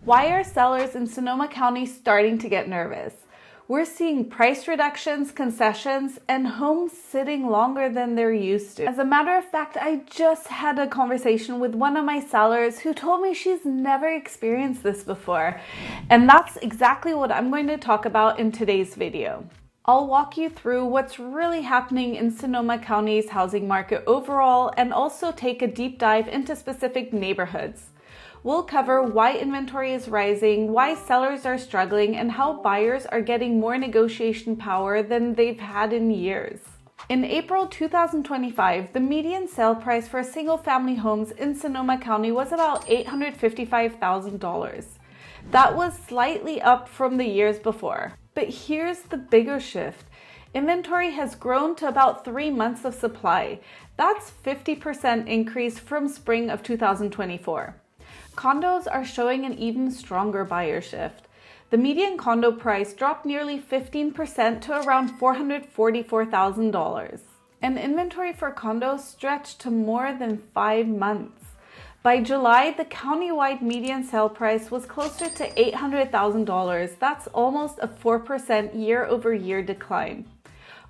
Why are sellers in Sonoma County starting to get nervous? We're seeing price reductions, concessions, and homes sitting longer than they're used to. As a matter of fact, I just had a conversation with one of my sellers who told me she's never experienced this before. And that's exactly what I'm going to talk about in today's video. I'll walk you through what's really happening in Sonoma County's housing market overall and also take a deep dive into specific neighborhoods. We'll cover why inventory is rising, why sellers are struggling, and how buyers are getting more negotiation power than they've had in years. In April 2025, the median sale price for single-family homes in Sonoma County was about $855,000. That was slightly up from the years before. But here's the bigger shift. Inventory has grown to about 3 months of supply. That's 50% increase from spring of 2024. Condos are showing an even stronger buyer shift. The median condo price dropped nearly 15% to around $444,000. And inventory for condos stretched to more than 5 months. By July, the countywide median sale price was closer to $800,000. That's almost a 4% year-over-year decline.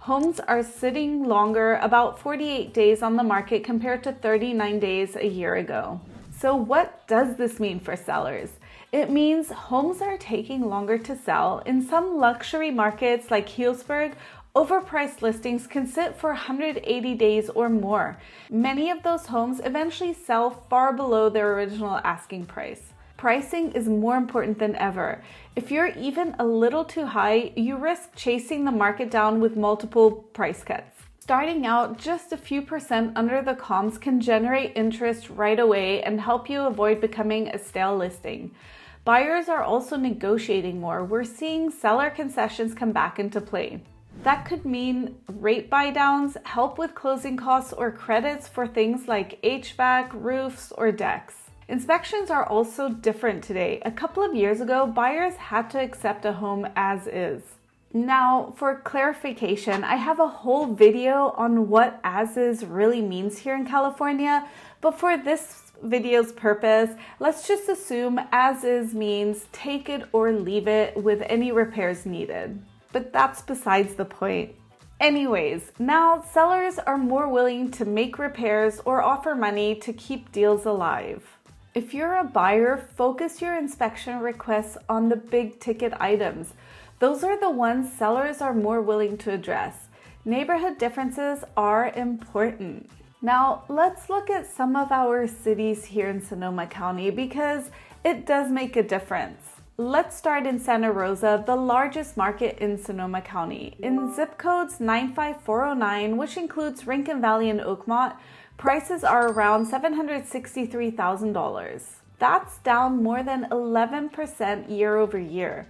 Homes are sitting longer, about 48 days on the market compared to 39 days a year ago. So what does this mean for sellers? It means homes are taking longer to sell. In some luxury markets like Healdsburg, overpriced listings can sit for 180 days or more. Many of those homes eventually sell far below their original asking price. Pricing is more important than ever. If you're even a little too high, you risk chasing the market down with multiple price cuts. Starting out just a few percent under the comps can generate interest right away and help you avoid becoming a stale listing. Buyers are also negotiating more. We're seeing seller concessions come back into play. That could mean rate buydowns, help with closing costs, or credits for things like HVAC, roofs, or decks. Inspections are also different today. A couple of years ago, buyers had to accept a home as is. Now, for clarification, I have a whole video on what as is really means here in California, but for this video's purpose, let's just assume as is means take it or leave it with any repairs needed. But that's besides the point. Anyways, now sellers are more willing to make repairs or offer money to keep deals alive. If you're a buyer, focus your inspection requests on the big ticket items. Those are the ones sellers are more willing to address. Neighborhood differences are important. Now, let's look at some of our cities here in Sonoma County because it does make a difference. Let's start in Santa Rosa, the largest market in Sonoma County. In zip codes 95409, which includes Rincon Valley and Oakmont, prices are around $763,000. That's down more than 11% year over year.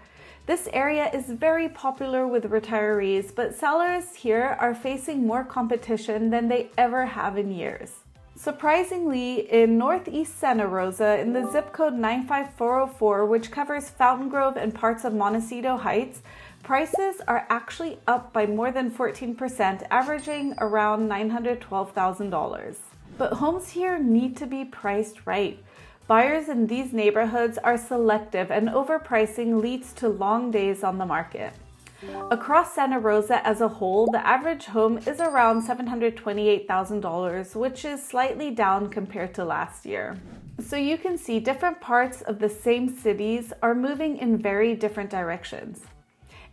This area is very popular with retirees, but sellers here are facing more competition than they ever have in years. Surprisingly, in Northeast Santa Rosa, in the zip code 95404, which covers Fountain Grove and parts of Montecito Heights, prices are actually up by more than 14%, averaging around $912,000. But homes here need to be priced right. Buyers in these neighborhoods are selective, and overpricing leads to long days on the market. Across Santa Rosa as a whole, the average home is around $728,000, which is slightly down compared to last year. So you can see different parts of the same cities are moving in very different directions.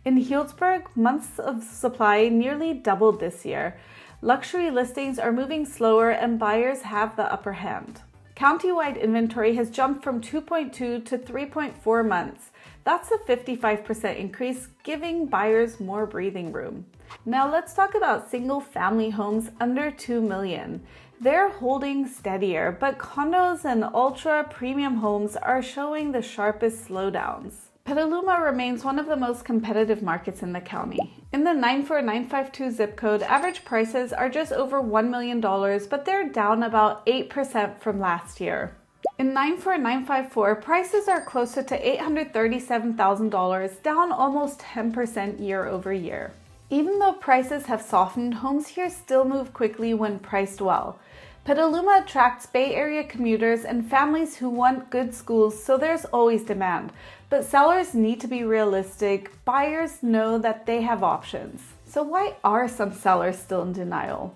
In Healdsburg, months of supply nearly doubled this year. Luxury listings are moving slower and buyers have the upper hand. Countywide inventory has jumped from 2.2 to 3.4 months. That's a 55% increase, giving buyers more breathing room. Now let's talk about single-family homes under $2 million. They're holding steadier, but condos and ultra-premium homes are showing the sharpest slowdowns. Petaluma remains one of the most competitive markets in the county. In the 94952 zip code, average prices are just over $1 million, but they're down about 8% from last year. In 94954, prices are closer to $837,000, down almost 10% year over year. Even though prices have softened, homes here still move quickly when priced well. Petaluma attracts Bay Area commuters and families who want good schools, so there's always demand. But sellers need to be realistic. Buyers know that they have options. So why are some sellers still in denial?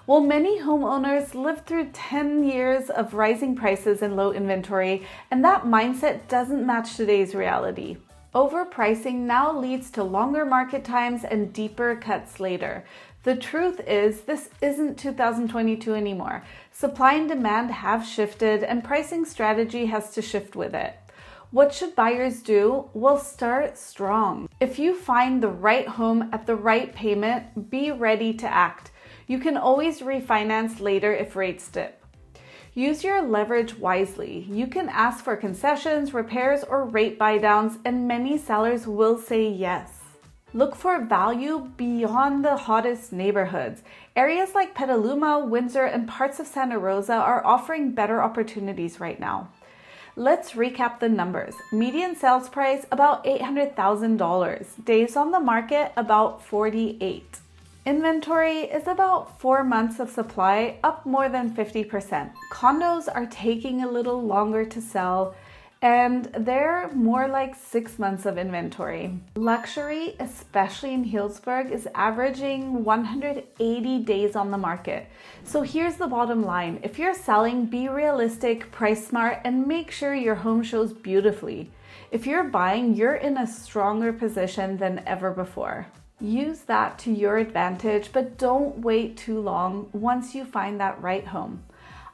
Well, many homeowners lived through 10 years of rising prices and low inventory, and that mindset doesn't match today's reality. Overpricing now leads to longer market times and deeper cuts later. The truth is, this isn't 2022 anymore. Supply and demand have shifted, and pricing strategy has to shift with it. What should buyers do? Well, start strong. If you find the right home at the right payment, be ready to act. You can always refinance later if rates dip. Use your leverage wisely. You can ask for concessions, repairs, or rate buydowns, and many sellers will say yes. Look for value beyond the hottest neighborhoods. Areas like Petaluma, Windsor, and parts of Santa Rosa are offering better opportunities right now. Let's recap the numbers. Median sales price about $800,000. Days on the market about 48. Inventory is about 4 months of supply, up more than 50%. Condos are taking a little longer to sell, and they're more like 6 months of inventory. Luxury, especially in Healdsburg, is averaging 180 days on the market. So here's the bottom line. If you're selling, be realistic, price smart, and make sure your home shows beautifully. If you're buying, you're in a stronger position than ever before. Use that to your advantage, but don't wait too long once you find that right home.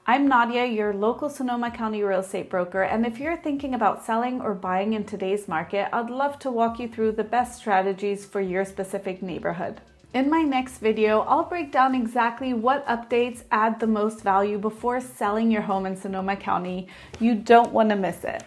I'm Nadia, your local Sonoma County real estate broker, and if you're thinking about selling or buying in today's market, I'd love to walk you through the best strategies for your specific neighborhood. In my next video, I'll break down exactly what updates add the most value before selling your home in Sonoma County. You don't want to miss it.